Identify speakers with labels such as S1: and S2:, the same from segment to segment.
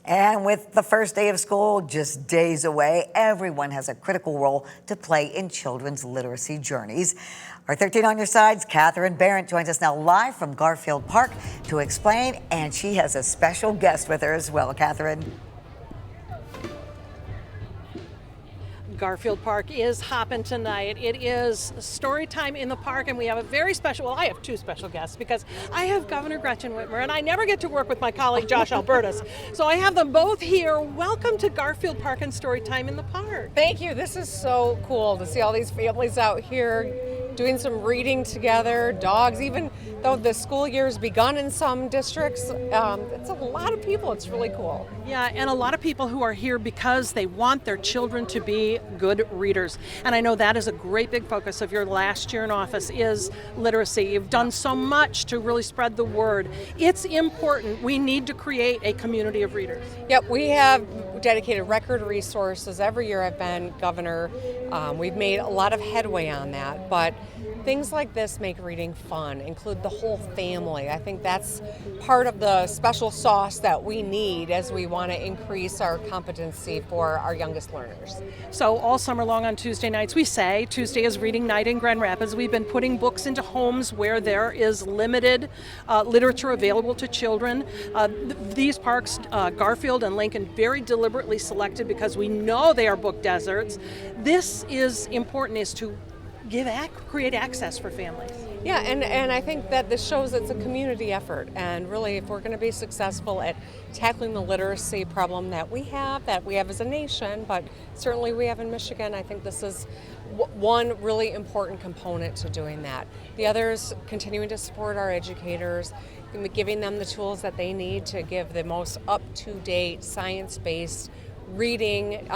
S1: And with the first day of school just days away, everyone has a critical role to play in children's literacy journeys. Our 13 on Your Side's Catherine Barrett joins us now live from Garfield Park to explain, and she has a special guest with her as well. Catherine.
S2: Garfield Park is hopping tonight. It is story time in the park, and we have a very special, well, I have two special guests because I have Governor Gretchen Whitmer, and I never get to work with my colleague Josh Albertus. So I have them both here. Welcome to Garfield Park and story time in the park.
S3: Thank you. This is so cool to see all these families out here doing some reading together, dogs, even though the school year's begun in some districts. It's a lot of people. It's really cool.
S2: Yeah, and a lot of people who are here because they want their children to be good readers. And I know that is a great big focus of your last year in office is literacy. You've done so much to really spread the word. It's important. We need to create a community of readers.
S3: Yep, we have dedicated record resources. Every year I've been governor. We've made a lot of headway on that, but things like this make reading fun, include the whole family. I think that's part of the special sauce that we need as we want to increase our competency for our youngest learners.
S2: So all summer long on Tuesday nights, we say Tuesday is reading night in Grand Rapids. We've been putting books into homes where there is limited literature available to children. These parks, Garfield and Lincoln, very deliberately selected because we know they are book deserts. This is important, is to create access for families.
S3: Yeah, and I think that this shows it's a community effort, and really if we're going to be successful at tackling the literacy problem that we have as a nation, but certainly we have in Michigan, I think this is one really important component to doing that. The other is continuing to support our educators, giving them the tools that they need to give the most up-to-date, science-based reading,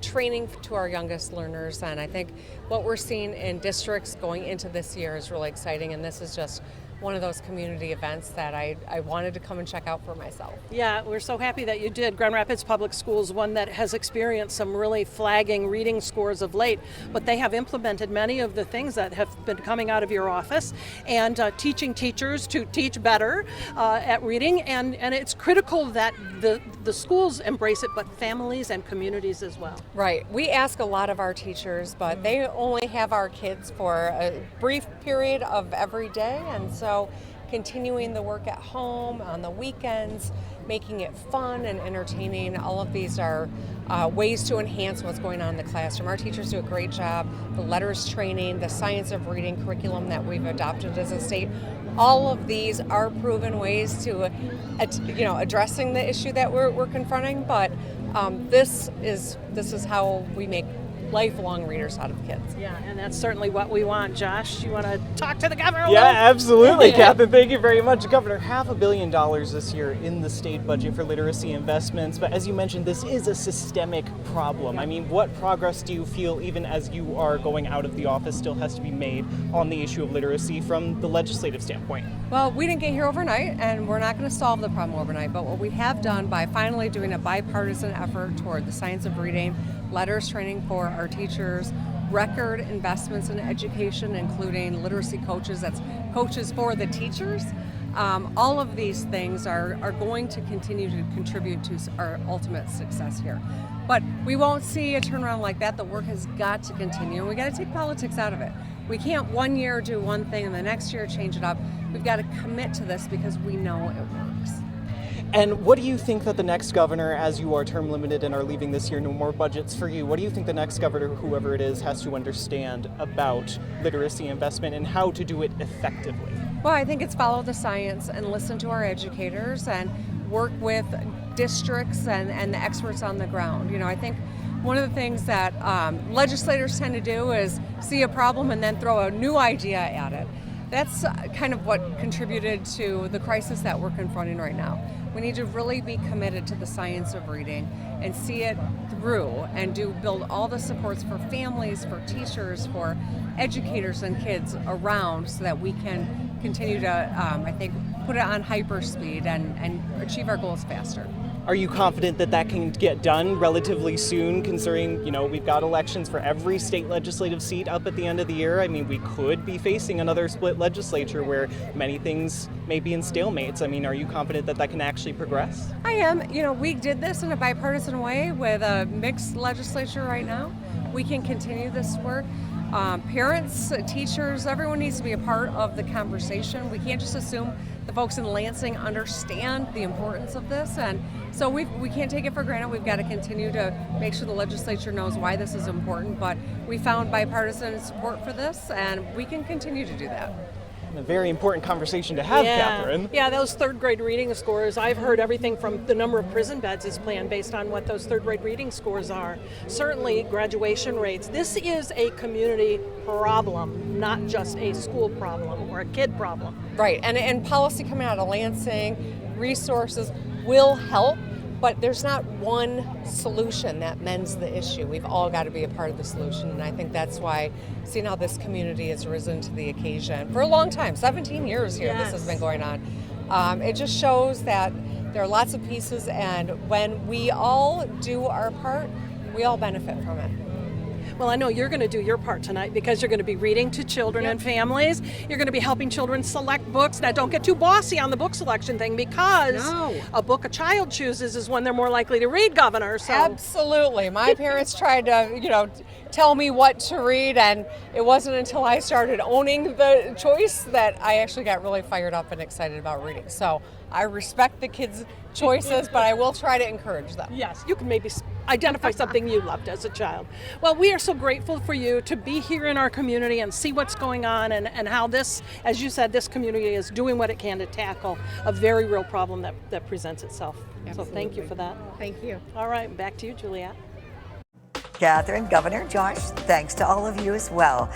S3: training to our youngest learners, and I think what we're seeing in districts going into this year is really exciting, and this is just one of those community events that I wanted to come and check out for myself.
S2: Yeah, we're so happy that you did. Grand Rapids Public Schools, one that has experienced some really flagging reading scores of late, but they have implemented many of the things that have been coming out of your office and teaching teachers to teach better at reading, and it's critical that the schools embrace it, but families and communities as well.
S3: Right. We ask a lot of our teachers, but they only have our kids for a brief period of every day, and so continuing the work at home, on the weekends, making it fun and entertaining, all of these are ways to enhance what's going on in the classroom. Our teachers do a great job. The letters training, the science of reading curriculum that we've adopted as a state, all of these are proven ways to, addressing the issue that we're confronting. But this is how we make lifelong readers out of kids.
S2: Yeah, and that's certainly what we want. Josh, you want to talk to the governor a
S4: Yeah,
S2: little?
S4: absolutely, Catherine. Thank you very much. Governor, $500 million this year in the state budget for literacy investments. But as you mentioned, this is a systemic problem. I mean, what progress do you feel, even as you are going out of the office, still has to be made on the issue of literacy from the legislative standpoint?
S3: Well, we didn't get here overnight, and we're not going to solve the problem overnight. But what we have done by finally doing a bipartisan effort toward the science of reading, letters training for our teachers, record investments in education, including literacy coaches, that's coaches for the teachers. All of these things are going to continue to contribute to our ultimate success here. But we won't see a turnaround like that. The work has got to continue, and we got to take politics out of it. We can't one year do one thing and the next year change it up. We've got to commit to this because we know it works.
S4: And what do you think that the next governor, as you are term limited and are leaving this year, no more budgets for you, what do you think the next governor, whoever it is, has to understand about literacy investment and how to do it effectively?
S3: Well, I think it's follow the science and listen to our educators and work with districts and the experts on the ground. You know, I think one of the things that legislators tend to do is see a problem and then throw a new idea at it. That's kind of what contributed to the crisis that we're confronting right now. We need to really be committed to the science of reading and see it through and build all the supports for families, for teachers, for educators and kids around so that we can continue to, I think, put it on hyper speed and achieve our goals faster.
S4: Are you confident that that can get done relatively soon, considering, we've got elections for every state legislative seat up at the end of the year? I mean, we could be facing another split legislature where many things may be in stalemates. I mean, are you confident that that can actually progress?
S3: I am. We did this in a bipartisan way with a mixed legislature right now. We can continue this work. Parents, teachers, everyone needs to be a part of the conversation. We can't just assume the folks in Lansing understand the importance of this, and so we can't take it for granted. We've got to continue to make sure the legislature knows why this is important, but we found bipartisan support for this, and we can continue to do that.
S4: A very important conversation to have, Catherine.
S2: Yeah, those third grade reading scores, I've heard everything from the number of prison beds is planned based on what those third grade reading scores are. Certainly graduation rates. This is a community problem, not just a school problem or a kid problem.
S3: Right, and policy coming out of Lansing, resources will help, but there's not one solution that mends the issue. We've all got to be a part of the solution, and I think that's why seeing how this community has risen to the occasion for a long time, 17 years here,
S2: Yes.
S3: This has been going on. It just shows that there are lots of pieces, and when we all do our part, we all benefit from it.
S2: Well, I know you're going to do your part tonight because you're going to be reading to children and families. You're going to be helping children select books. Now, don't get too bossy on the book selection thing because a book a child chooses is one they're more likely to read, Governor. So.
S3: Absolutely. My parents tried to, tell me what to read, and it wasn't until I started owning the choice that I actually got really fired up and excited about reading. So I respect the kids' choices, but I will try to encourage them.
S2: Yes, you can maybe identify something you loved as a child. Well, we are so grateful for you to be here in our community and see what's going on and how this, as you said, this community is doing what it can to tackle a very real problem that presents itself.
S3: Absolutely.
S2: So thank you for that.
S3: Thank you.
S2: All right, back to you, Juliet.
S1: Catherine, Governor, Josh, thanks to all of you as well.